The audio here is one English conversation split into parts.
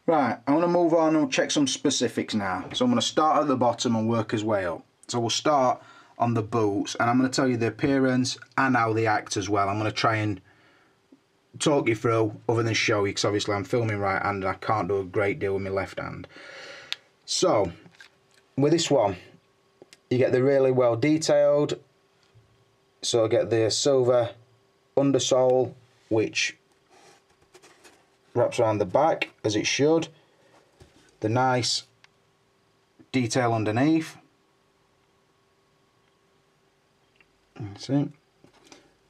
Right, I'm going to move on and check some specifics now. So I'm going to start at the bottom and work his way up. So we'll start on the boots, and I'm going to tell you the appearance and how they act as well. I'm going to try and talk you through other than show you, because obviously I'm filming right-handed and I can't do a great deal with my left hand. So with this one, you get the really well detailed. So I get the silver undersole, which wraps around the back as it should. The nice detail underneath. See?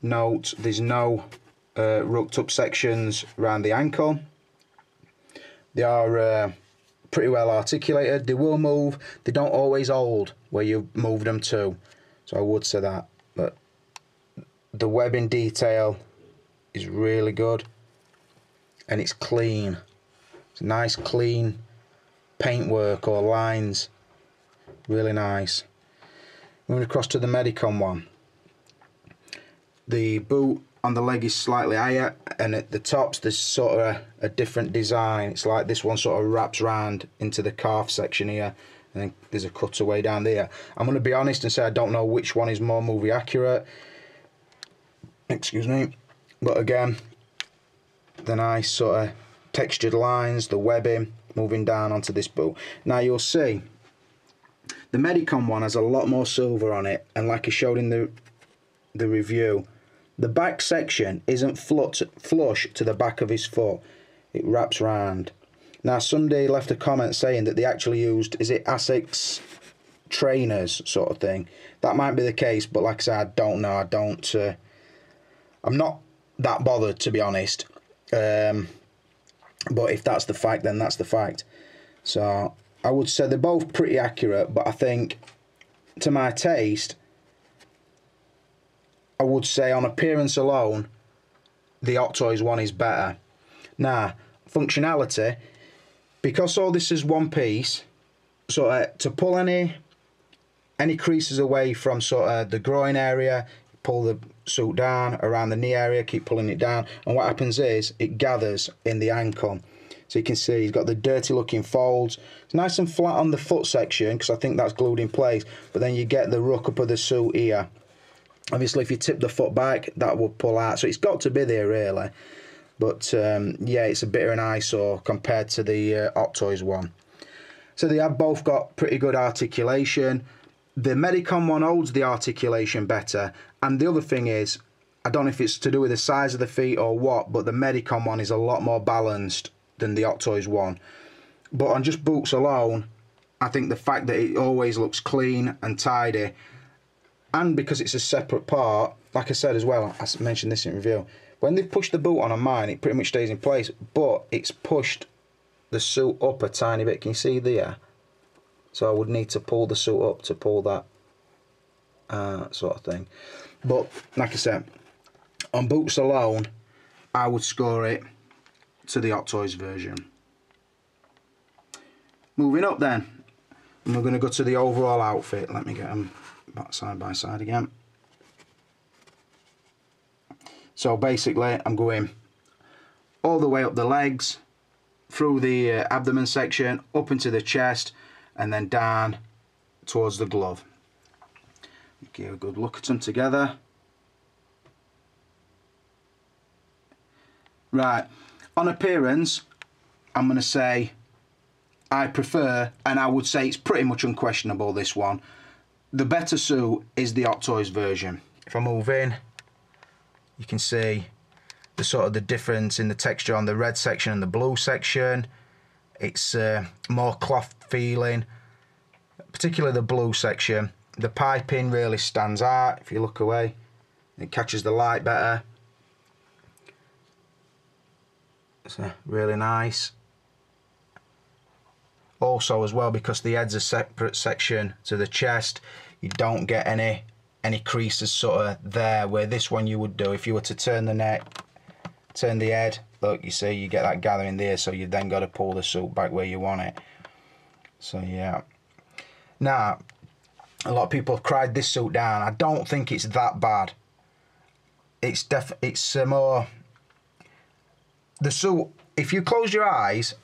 Note there's no rucked up sections around the ankle. They are pretty well articulated. They will move. They don't always hold where you move them to. So I would say that. But the webbing detail is really good. And it's clean. It's nice clean paintwork or lines. Really nice. Moving across to the Medicom one. The boot on the leg is slightly higher, and at the tops there's sort of a different design. It's like this one sort of wraps round into the calf section here, and then there's a cutaway down there. I'm going to be honest and say I don't know which one is more movie accurate. Excuse me. But again, the nice sort of textured lines, the webbing moving down onto this boot. Now you'll see the Medicom one has a lot more silver on it, and like I showed in the review, the back section isn't flush to the back of his foot. It wraps round. Now somebody left a comment saying that they actually used, is it Asics trainers sort of thing? That might be the case, but like I said, I don't know. I'm not that bothered, to be honest. But if that's the fact, then that's the fact. So I would say they're both pretty accurate, but I think to my taste, I would say on appearance alone, the Hot Toys one is better. Now, functionality, because all this is one piece, so to pull any creases away from sort of the groin area, pull the suit down around the knee area, keep pulling it down, and what happens is it gathers in the ankle. So you can see he's got the dirty looking folds. It's nice and flat on the foot section because I think that's glued in place, but then you get the ruck up of the suit here. Obviously if you tip the foot back, that will pull out, so it's got to be there really. But yeah, it's a bit of an eyesore compared to the Hot Toys one. So they have both got pretty good articulation. The Medicom one holds the articulation better, and the other thing is, I don't know if it's to do with the size of the feet or what, but the Medicom one is a lot more balanced than the Hot Toys one. But on just boots alone, I think the fact that it always looks clean and tidy, and because it's a separate part, like I said as well, I mentioned this in review, when they push the boot on mine, it pretty much stays in place, but it's pushed the suit up a tiny bit. Can you see there? So I would need to pull the suit up to pull that sort of thing. But like I said, on boots alone, I would score it to the Hot Toys version. Moving up then, and we're going to go to the overall outfit. Let me get them back side by side again. So basically, I'm going all the way up the legs, through the abdomen section, up into the chest, and then down towards the glove. Give a good look at them together. Right, on appearance, I'm going to say I prefer, and I would say it's pretty much unquestionable, this one. The better suit is the Hot Toys version. If I move in, you can see the sort of the difference in the texture on the red section and the blue section. It's more cloth feeling, particularly the blue section. The piping really stands out. If you look away, it catches the light better. So really nice. Also as well, because the head's a separate section to the chest, you don't get any creases sort of there, where this one you would do if you were to turn the neck, turn the head. Look, you see you get that gathering there, so you've then got to pull the suit back where you want it. So yeah. Now, a lot of people have cried this suit down. I don't think it's that bad. It's more the suit. If you close your eyes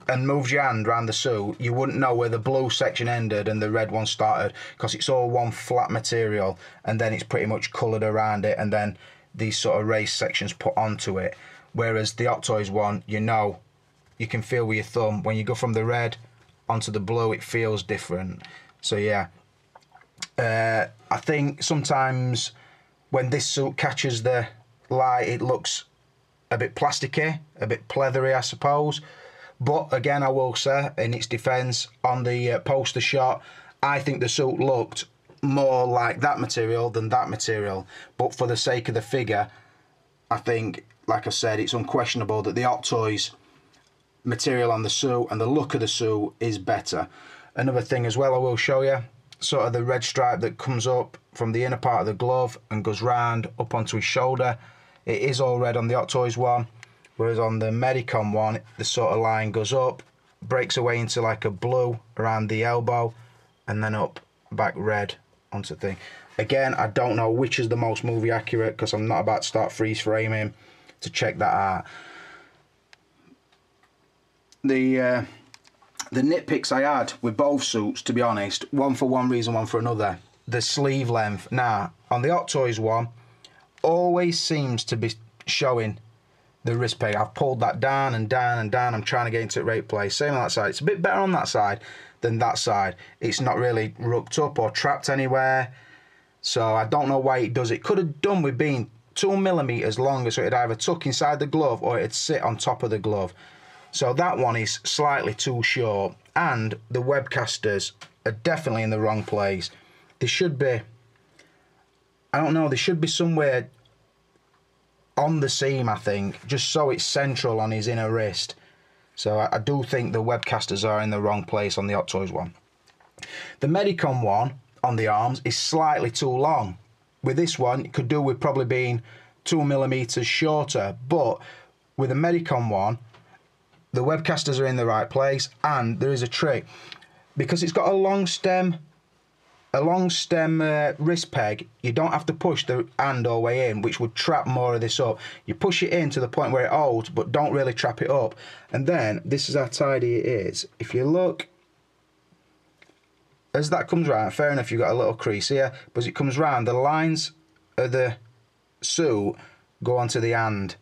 and moves your hand around the suit, you wouldn't know where the blue section ended and the red one started, because it's all one flat material, and then it's pretty much coloured around it, and then these sort of raised sections put onto it. Whereas the Hot Toys one, you know, you can feel with your thumb, when you go from the red onto the blue, it feels different. So yeah, I think sometimes when this suit catches the light, it looks a bit plasticky, a bit pleathery, I suppose. But again, I will say, in its defence, on the poster shot, I think the suit looked more like that material than that material. But for the sake of the figure, I think, like I said, it's unquestionable that the Hot Toys material on the suit and the look of the suit is better. Another thing as well I will show you, sort of the red stripe that comes up from the inner part of the glove and goes round up onto his shoulder. It is all red on the Hot Toys one. Whereas on the Medicom one, the sort of line goes up, breaks away into like a blue around the elbow, and then up, back red onto the thing. Again, I don't know which is the most movie accurate, because I'm not about to start freeze framing to check that out. The nitpicks I had with both suits, to be honest, one for one reason, one for another. The sleeve length. Now, on the Hot Toys one, always seems to be showing the wrist peg. I've pulled that down and down and down. I'm trying to get into the right place. Same on that side. It's a bit better on that side than that side. It's not really rucked up or trapped anywhere. So I don't know why it does it. Could have done with being 2mm longer, so it'd either tuck inside the glove or it'd sit on top of the glove. So that one is slightly too short, and the web casters are definitely in the wrong place. They should be, I don't know, they should be somewhere on the seam, I think, just so it's central on his inner wrist. So I do think the web casters are in the wrong place on the Hot Toys one. The Medicom one on the arms is slightly too long. With this one, it could do with probably being 2mm shorter, but with the Medicom one, the web casters are in the right place, and there is a trick. Because it's got a long stem wrist peg, you don't have to push the hand all the way in, which would trap more of this up. You push it in to the point where it holds, but don't really trap it up. And then, this is how tidy it is. If you look, as that comes round, fair enough, you've got a little crease here, but as it comes round, the lines of the suit go onto the hand.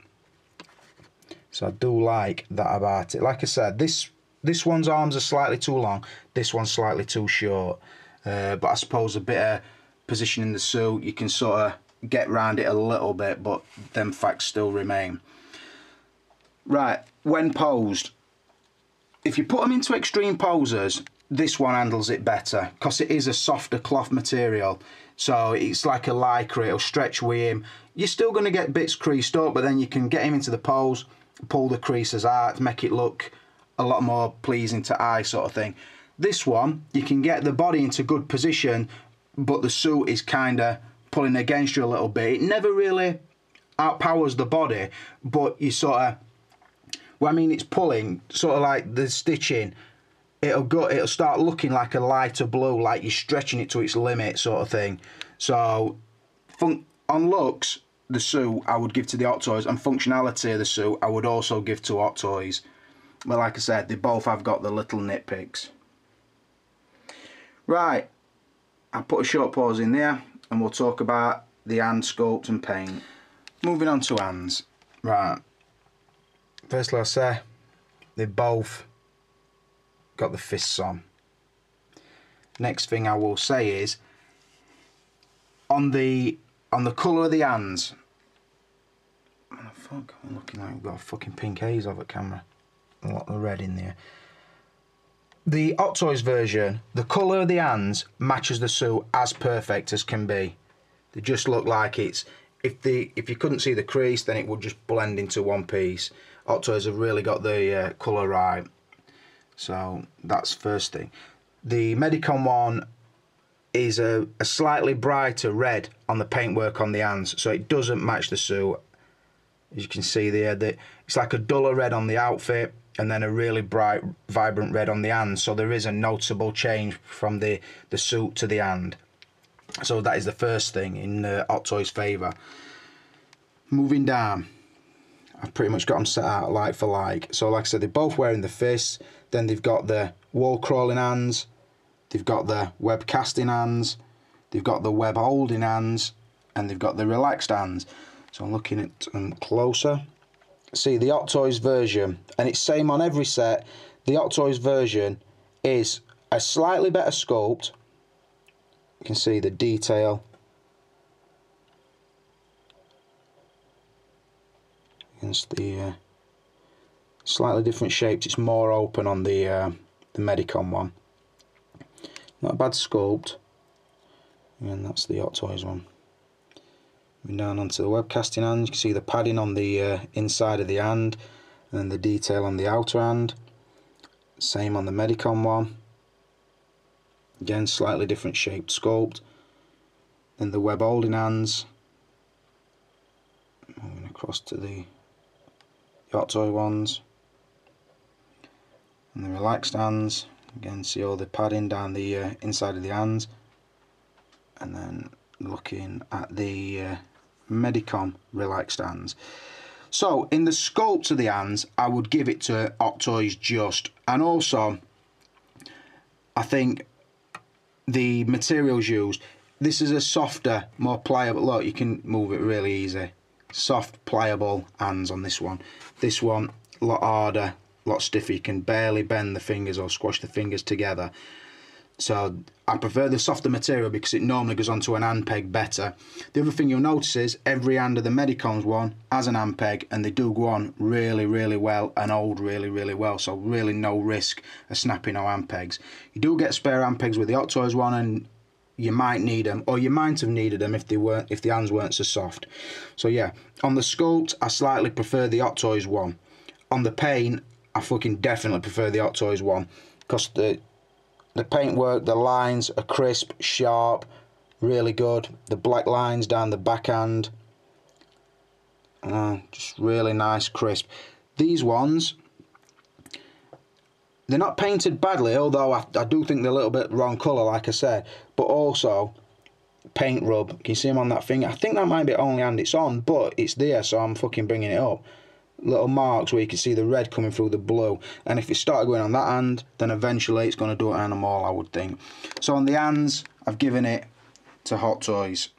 So I do like that about it. Like I said, this one's arms are slightly too long, this one's slightly too short. But I suppose a bit of positioning the suit, you can sort of get round it a little bit, but them facts still remain. Right, when posed, if you put them into extreme poses, this one handles it better, because it is a softer cloth material. So it's like a lycra, it'll stretch with him. You're still going to get bits creased up, but then you can get him into the pose, pull the creases out, make it look a lot more pleasing to eye, sort of thing. This one, you can get the body into good position, but the suit is kind of pulling against you a little bit. It never really outpowers the body, but you sort of, well, I mean, it's pulling, sort of like the stitching, it'll start looking like a lighter blue, like you're stretching it to its limit, sort of thing. So, on looks, the suit I would give to the Hot Toys, and functionality of the suit I would also give to Hot Toys. But like I said, they both have got the little nitpicks. Right, I'll put a short pause in there and we'll talk about the hand sculpt and paint. Moving on to hands. Right, firstly I'll say they both got the fists on. Next thing I will say is on the colour of the hands. What the fuck? I'm looking like we've got a fucking pink haze over camera. A lot of red in there. The Hot Toys version, the colour of the hands matches the suit as perfect as can be. They just look like it's, if you couldn't see the crease, then it would just blend into one piece. Hot Toys have really got the colour right. So that's first thing. The Medicom one is a slightly brighter red on the paintwork on the hands, so it doesn't match the suit. As you can see there, it's like a duller red on the outfit, and then a really bright, vibrant red on the hand. So there is a noticeable change from the suit to the hand. So that is the first thing in Hot Toys' favour. Moving down, I've pretty much got them set out like for like. So like I said, they're both wearing the fists, then they've got the wall crawling hands, they've got the web casting hands, they've got the web holding hands, and they've got the relaxed hands. So I'm looking at them closer. See, the Hot Toys version, and it's same on every set, the Hot Toys version is a slightly better sculpt. You can see the detail. Against the slightly different shapes. It's more open on the Medicom one. Not a bad sculpt. And that's the Hot Toys one. Moving down onto the web casting hand, you can see the padding on the inside of the hand, and then the detail on the outer hand. Same on the Medicom one. Again, slightly different shaped sculpt. Then the web holding hands. Moving across to the Hot Toy ones. And the relaxed hands. Again, see all the padding down the inside of the hands. And then looking at the Medicom relaxed hands. So in the sculpt of the hands, I would give it to Hot Toys just. And also, I think the materials used, this is a softer, more pliable, look, you can move it really easy. Soft, pliable hands on this one. This one, a lot harder, a lot stiffer. You can barely bend the fingers or squash the fingers together. So I prefer the softer material because it normally goes onto an hand peg better. The other thing you'll notice is every hand of the Medicom's one has an hand peg, and they do go on really, really well and hold really, really well. So really no risk of snapping our hand pegs. You do get spare hand pegs with the Hot Toys one, and you might need them, or you might have needed them if the hands weren't so soft. So yeah, on the sculpt, I slightly prefer the Hot Toys one. On the paint, I fucking definitely prefer the Hot Toys one because the paintwork, the lines are crisp, sharp, really good. The black lines down the backhand, just really nice, crisp. These ones, they're not painted badly, although I do think they're a little bit wrong colour, like I said. But also, paint rub. Can you see them on that finger? I think that might be the only hand it's on, but it's there, so I'm fucking bringing it up. Little marks where you can see the red coming through the blue, and if it started going on that hand, then eventually it's going to do it on them all, I would think. So on the hands, I've given it to Hot Toys.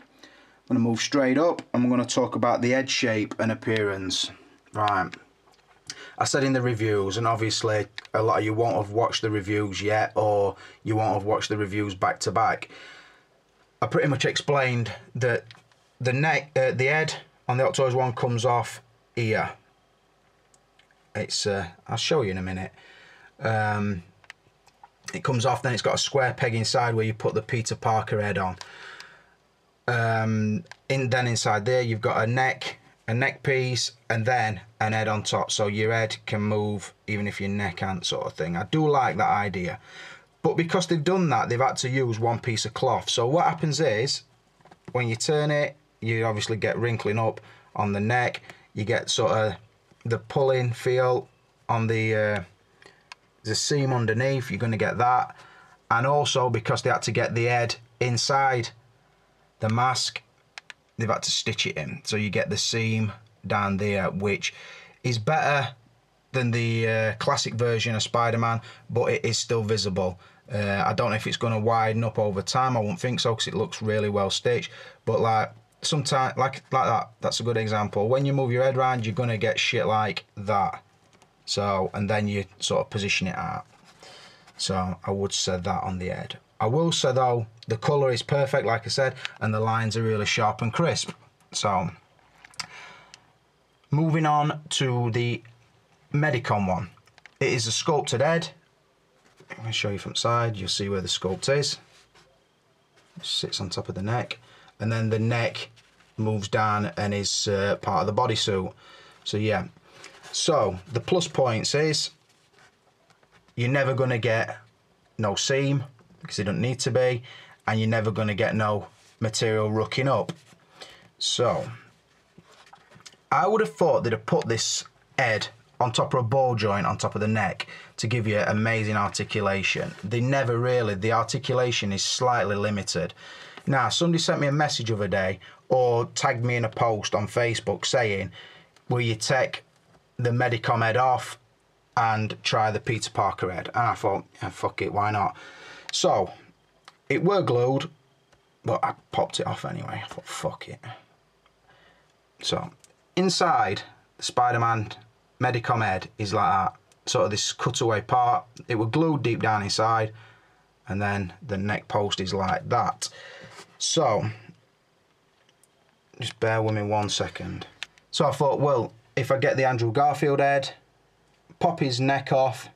I'm going to move straight up, and we're going to talk about the head shape and appearance. Right, I said in the reviews, and obviously a lot of you won't have watched the reviews yet, or you won't have watched the reviews back to back. I pretty much explained that the head on the Hot Toys one comes off here. It's I'll show you in a minute. It comes off, then it's got a square peg inside where you put the Peter Parker head on. Then inside there you've got a neck piece, and then an head on top, so your head can move even if your neck can't, sort of thing. I do like that idea, but because they've done that, they've had to use one piece of cloth. So what happens is, when you turn it, you obviously get wrinkling up on the neck. You get sort of the pulling feel on the seam underneath. You're going to get that. And also, because they had to get the head inside the mask, they've had to stitch it in. So you get the seam down there, which is better than the classic version of Spider-Man, but it is still visible. I don't know if it's going to widen up over time. I won't think so because it looks really well stitched. But like, sometimes like that, that's a good example. When you move your head around, you're gonna get shit like that. So, and then you sort of position it out. So I would say that on the head. I will say though, the colour is perfect, like I said, and the lines are really sharp and crisp. So moving on to the Medicom one. It is a sculpted head. I'm gonna show you from the side. You'll see where the sculpt is. It sits on top of the neck. And then the neck moves down and is part of the bodysuit. So yeah. So the plus points is you're never going to get no seam because it don't need to be, and you're never going to get no material rucking up. So I would have thought they'd have put this head on top of a ball joint on top of the neck to give you amazing articulation. They never really. The articulation is slightly limited. Now, somebody sent me a message the other day or tagged me in a post on Facebook saying, will you take the Medicom head off and try the Peter Parker head? And I thought, yeah, fuck it, why not? So it were glued, but I popped it off anyway. I thought, fuck it. So inside the Spider-Man Medicom head is like that, sort of this cutaway part. It were glued deep down inside, and then the neck post is like that. So just bear with me 1 second. So I thought, well, if I get the Andrew Garfield head, pop his neck off,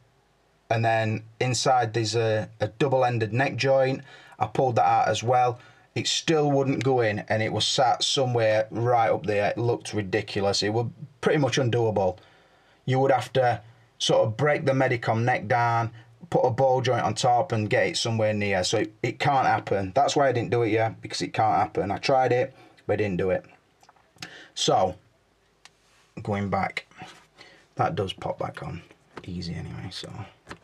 and then inside there's a double-ended neck joint. I pulled that out as well. It still wouldn't go in, and it was sat somewhere right up there. It looked ridiculous. It was pretty much undoable. You would have to sort of break the Medicom neck down, put a ball joint on top and get it somewhere near. So it can't happen. That's why I didn't do it yet, because it can't happen. I tried it, but I didn't do it. So, going back, that does pop back on easy anyway, so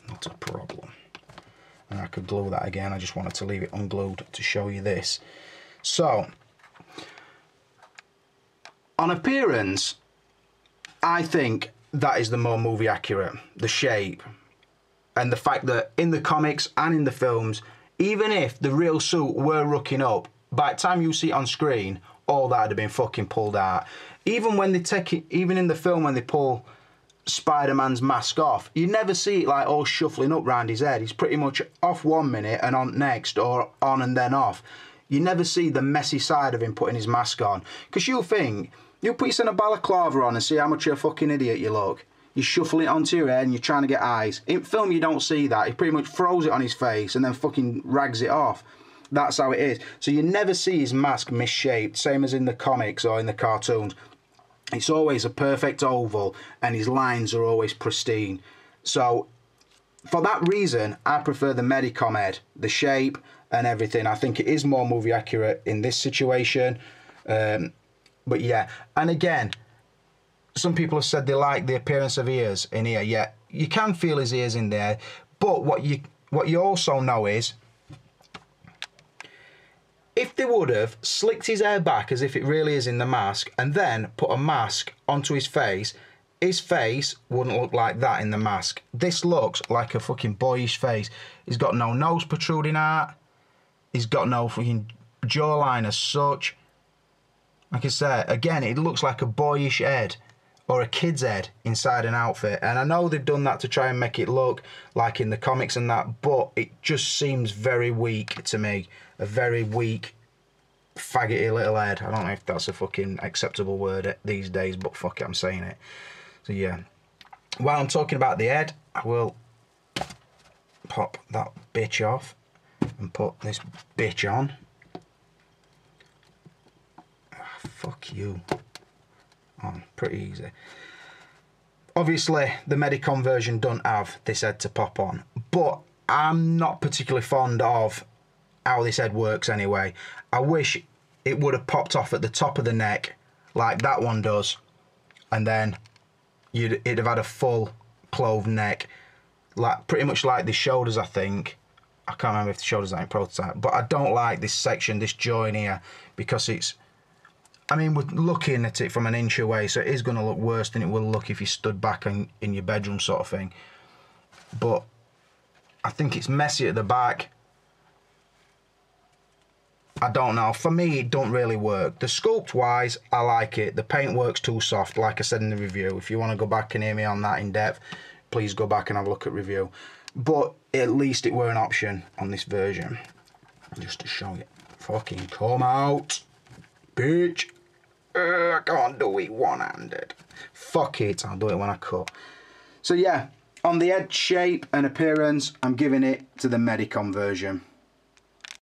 not a problem. And I could glue that again. I just wanted to leave it unglued to show you this. So, on appearance, I think that is the more movie accurate. The shape and the fact that in the comics and in the films, even if the real suit were rooking up, by the time you see it on screen, all that would have been fucking pulled out. Even when they take it, even in the film when they pull Spider-Man's mask off, you never see it like all shuffling up round his head. He's pretty much off 1 minute and on next, or on and then off. You never see the messy side of him putting his mask on. Because you'll think, you put a balaclava on and see how much of a fucking idiot you look. You shuffle it onto your head and you're trying to get eyes. In film you don't see that. He pretty much throws it on his face and then fucking rags it off. That's how it is. So you never see his mask misshaped, same as in the comics or in the cartoons. It's always a perfect oval and his lines are always pristine. So for that reason, I prefer the Medicom head, the shape and everything. I think it is more movie accurate in this situation. But yeah, and again, some people have said they like the appearance of ears in here. Yeah, you can feel his ears in there. But what you also know is, if they would have slicked his hair back as if it really is in the mask and then put a mask onto his face wouldn't look like that in the mask. This looks like a fucking boyish face. He's got no nose protruding out. He's got no fucking jawline as such. Like I said, again, it looks like a boyish head or a kid's head inside an outfit. And I know they've done that to try and make it look like in the comics and that, but it just seems very weak to me. A very weak, faggoty little head. I don't know if that's a fucking acceptable word these days, but fuck it, I'm saying it. So yeah. While I'm talking about the head, I will pop that bitch off and put this bitch on. Fuck you. On, pretty easy. Obviously, the Medicom version don't have this head to pop on, but I'm not particularly fond of how this head works anyway. I wish it would have popped off at the top of the neck like that one does, and then it'd have had a full clove neck, like pretty much like the shoulders. I think, I can't remember if the shoulders are in prototype, but I don't like this section, this joint here, because it's, I mean, we're looking at it from an inch away, so it is going to look worse than it will look if you stood back in your bedroom sort of thing. But I think it's messy at the back. I don't know. For me, it don't really work. The sculpt-wise, I like it. The paint works too soft, like I said in the review. If you want to go back and hear me on that in depth, please go back and have a look at review. But at least it were an option on this version. Just to show you. Fucking come out, bitch. I can't do it one-handed. Fuck it, I'll do it when I cut. So yeah, on the head shape and appearance, I'm giving it to the Medicom version.